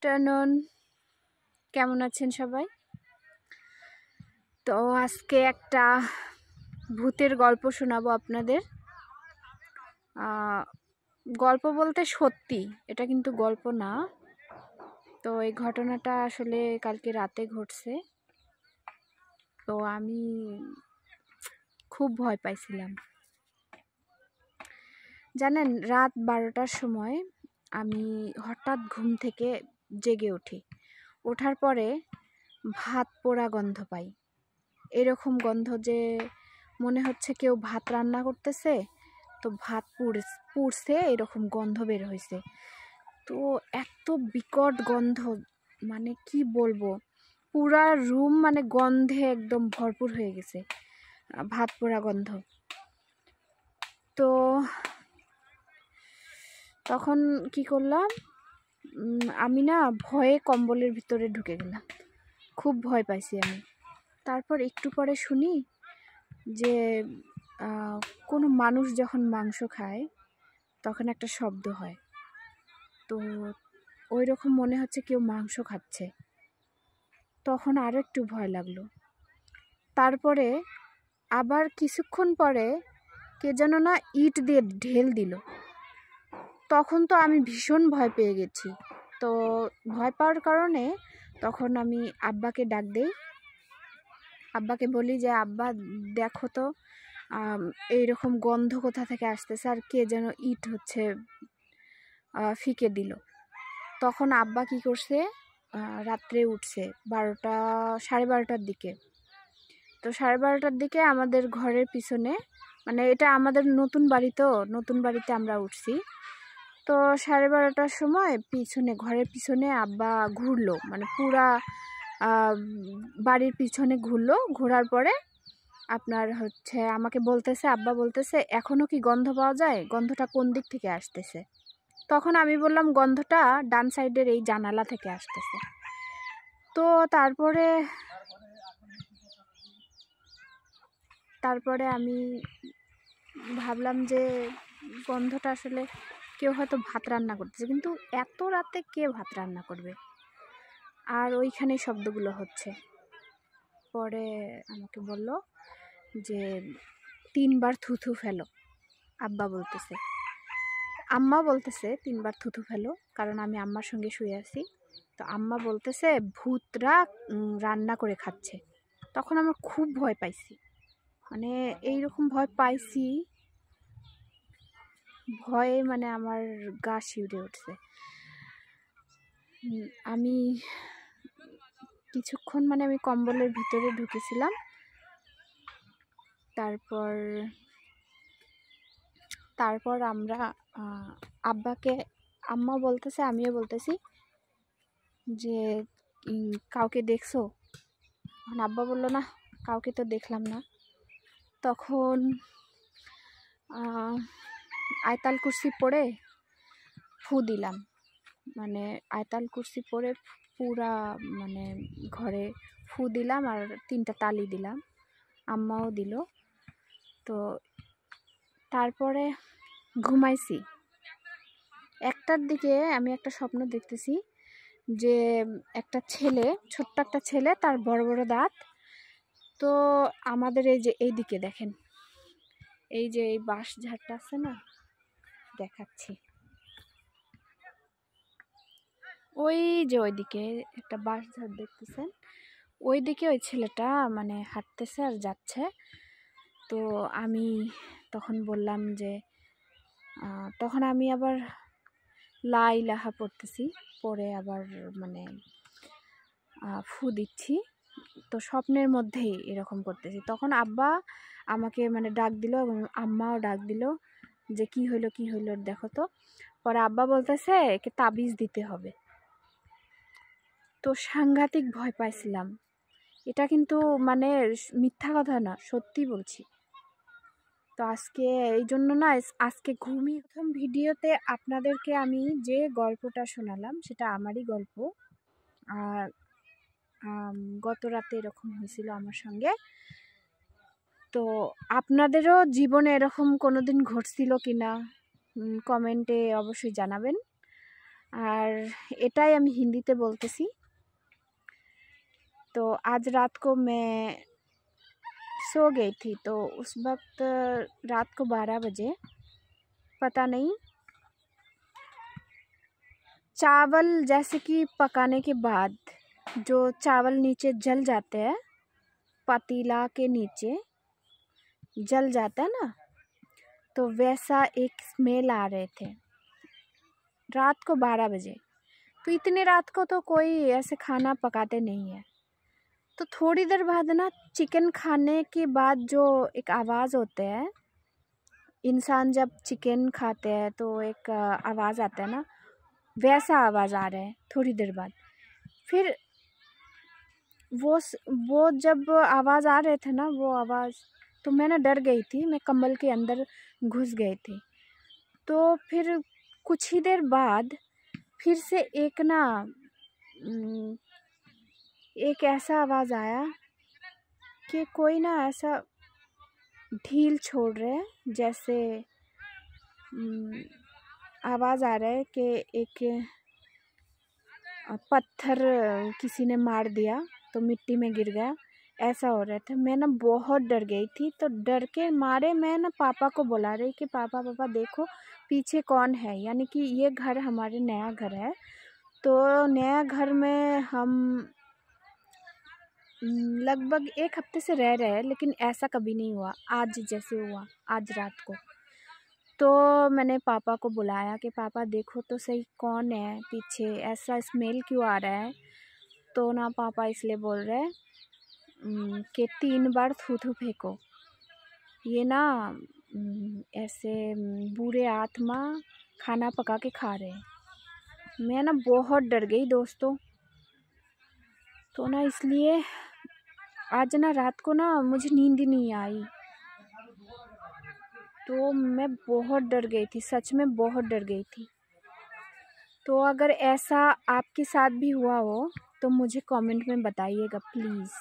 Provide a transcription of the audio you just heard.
Afternoon, কেমন আছেন সবাই? তো আজকে একটা ভূতের গল্প শোনাবো আপনাদের। গল্প বলতে সত্যি, এটা কিন্তু গল্প না। তো এই ঘটনাটা আসলে কালকে রাতে ঘটছে। তো আমি খুব ভয় পাইছিলাম। জানেন, রাত 12টার সময় আমি হঠাৎ ঘুম থেকে জেগে উঠি। ওঠার পরে ভাত পোড়া গন্ধ পাই। এরকম গন্ধ যে মনে হচ্ছে কেউ ভাত রান্না করতেছে, তো ভাত পুড়ছে, এরকম গন্ধ বের হয়েছে। তো এত বিকট গন্ধ, মানে কি বলবো, পুরা রুম মানে গন্ধে একদম ভরপুর হয়ে গেছে, ভাত পোড়া গন্ধ। তো তখন কি করলাম, আমি না ভয়ে কম্বলের ভিতরে ঢুকে গেলাম। খুব ভয় পাইছি আমি। তারপর একটু পরে শুনি যে কোনো মানুষ যখন মাংস খায় তখন একটা শব্দ হয়। তো ওই রকম মনে হচ্ছে কেউ মাংস খাচ্ছে। তখন আরও একটু ভয় লাগলো। তারপরে আবার কিছুক্ষণ পরে কে যেন না ইট দিয়ে ঢেল দিল। তখন তো আমি ভীষণ ভয় পেয়ে গেছি। তো ভয় পাওয়ার কারণে তখন আমি আব্বাকে ডাক দেই। আব্বাকে বলি যে, আব্বা দেখো তো এইরকম গন্ধ কোথা থেকে আসতেছে, আর কে যেন ইট ফিকে দিল। তখন আব্বা কি করছে, রাত্রে উঠছে 12টার দিকে। তো 12:30টার দিকে আমাদের ঘরের পিছনে, মানে এটা আমাদের নতুন বাড়ি, তো নতুন বাড়িতে আমরা উঠছি। তো 12:30টার সময় ঘরের পিছনে আব্বা ঘুরলো, মানে পুরা বাড়ির পিছনে ঘুরলো। ঘোরার পরে আপনার আমাকে বলতেছে, আব্বা বলতেছে, এখনো কি গন্ধ পাওয়া যায়, গন্ধটা কোন দিক থেকে আসতেছে? তখন আমি বললাম, গন্ধটা ডান সাইডের এই জানালা থেকে আসতেছে। তো তারপরে আমি ভাবলাম যে গন্ধটা আসলে কেউ হয়তো ভাত রান্না করতেছে, কিন্তু এত রাতে কে ভাত রান্না করবে? আর ওইখানে শব্দগুলো হচ্ছে। পরে আমাকে বলল যে 3বার থুথু ফেলো। আব্বা বলতেছে, আম্মা বলতেছে 3বার থুথু ফেলো, কারণ আমি আম্মার সঙ্গে শুয়ে আছি। তো আম্মা বলতেছে ভূতরা রান্না করে খাচ্ছে। তখন আমার খুব ভয় পাইছি, মানে এইরকম ভয় পাইছি, ভয়ে মানে আমার গা শিউরে উঠছে। আমি কিছুক্ষণ মানে আমি কম্বলের ভিতরে ঢুকেছিলাম। তারপর আমরা আম্মা বলতেছে, আমিও বলতেছি যে কাউকে দেখছো? আব্বা বললো, না, কাউকে তো দেখলাম না। তখন আয়তাল কুরসি পড়ে ফু দিলাম, মানে আয়তাল কুরসি পড়ে পুরা মানে ঘরে ফু দিলাম, আর 3টা তালি দিলাম, আম্মাও দিল। তো তারপরে ঘুমাইছি। 1টার দিকে আমি একটা স্বপ্ন দেখতেছি যে একটা ছেলে, ছোট্ট একটা ছেলে, তার বড় বড় দাঁত। তো আমাদের এই যে এইদিকে দেখেন, এই যে এই বাঁশ ঝাড়টা আছে না, দেখাচ্ছি, ওই যে ওইদিকে একটা বাঁশ ঝাড় দেখতেছেন, ওইদিকে ওই ছেলেটা মানে হাঁটতেছে আর যাচ্ছে। তো আমি তখন বললাম যে তখন আমি আবার লা ইলাহা পড়তেছি, পরে আবার মানে ফু দিচ্ছি। তো স্বপ্নের মধ্যেই এরকম করতেছি। তখন আব্বা আমাকে মানে ডাক দিল, এবং আম্মাও ডাক দিল যে কি হইলো দেখো তো। পরে আব্বা বলতেছে একে তাবিজ দিতে হবে। তো সাংঘাতিক ভয় পাইছিলাম। এটা কিন্তু মানে মিথ্যা কথা না, সত্যি বলছি। তো আজকে এই জন্য না, আজকে প্রথম ভিডিওতে আপনাদেরকে আমি যে গল্পটা শোনালাম সেটা আমারই গল্প। আর গত রাতে এরকম হয়েছিল আমার সঙ্গে। তো আপনাদেরও জীবনে এরকম কোনোদিন ঘটছিল কিনা কমেন্টে অবশ্যই জানাবেন। আর এটাই আমি হিন্দিতে বলতেছি। तो आज रात को मैं सो गई थी, तो उस वक्त रात को 12 बजे पता नहीं चावल जैसे कि पकाने के बाद जो चावल नीचे जल जाते हैं, पतीला के नीचे जल जाता है ना, तो वैसा एक स्मेल आ रहे थे रात को 12 बजे। तो इतने रात को तो कोई ऐसे खाना पकाते नहीं है। तो थोड़ी देर बाद ना चिकन खाने के बाद जो एक आवाज़ होते है, इंसान जब चिकन खाते हैं तो एक आवाज़ आता है ना, वैसा आवाज़ आ रहा है थोड़ी देर बाद। फिर वो जब आवाज़ आ रहे थे ना, वो आवाज़, तो मैं ना डर गई थी, मैं कंबल के अंदर घुस गई थी। तो फिर कुछ ही देर बाद फिर से एक ऐसा आवाज़ आया कि कोई ना ऐसा ढील छोड़ रहे हैं, जैसे आवाज़ आ रहा है कि एक पत्थर किसी ने मार दिया तो मिट्टी में गिर गया, ऐसा हो रहा था। मैं ना बहुत डर गई थी, तो डर के मारे मैं ना पापा को बुला रही कि पापा पापा देखो पीछे कौन है। यानी कि ये घर हमारे नया घर है, तो नया घर में हम लगभग 1 हफ्ते से रह रहे हैं, लेकिन ऐसा कभी नहीं हुआ आज जैसे हुआ आज रात को। तो मैंने पापा को बुलाया कि पापा देखो तो सही कौन है पीछे, ऐसा स्मेल क्यों आ रहा है। तो ना पापा इसलिए बोल रहे हैं कि 3 बार थूथू फेंको, ये ना ऐसे बुरे आत्मा खाना पका के खा रहे हैं। मैं ना बहुत डर गई दोस्तों। तो ना इसलिए आज ना रात को ना मुझे नींद ही नहीं आई, तो मैं बहुत डर गई थी, सच में बहुत डर गई थी। तो अगर ऐसा आपके साथ भी हुआ हो तो मुझे कमेंट में बताइएगा प्लीज़।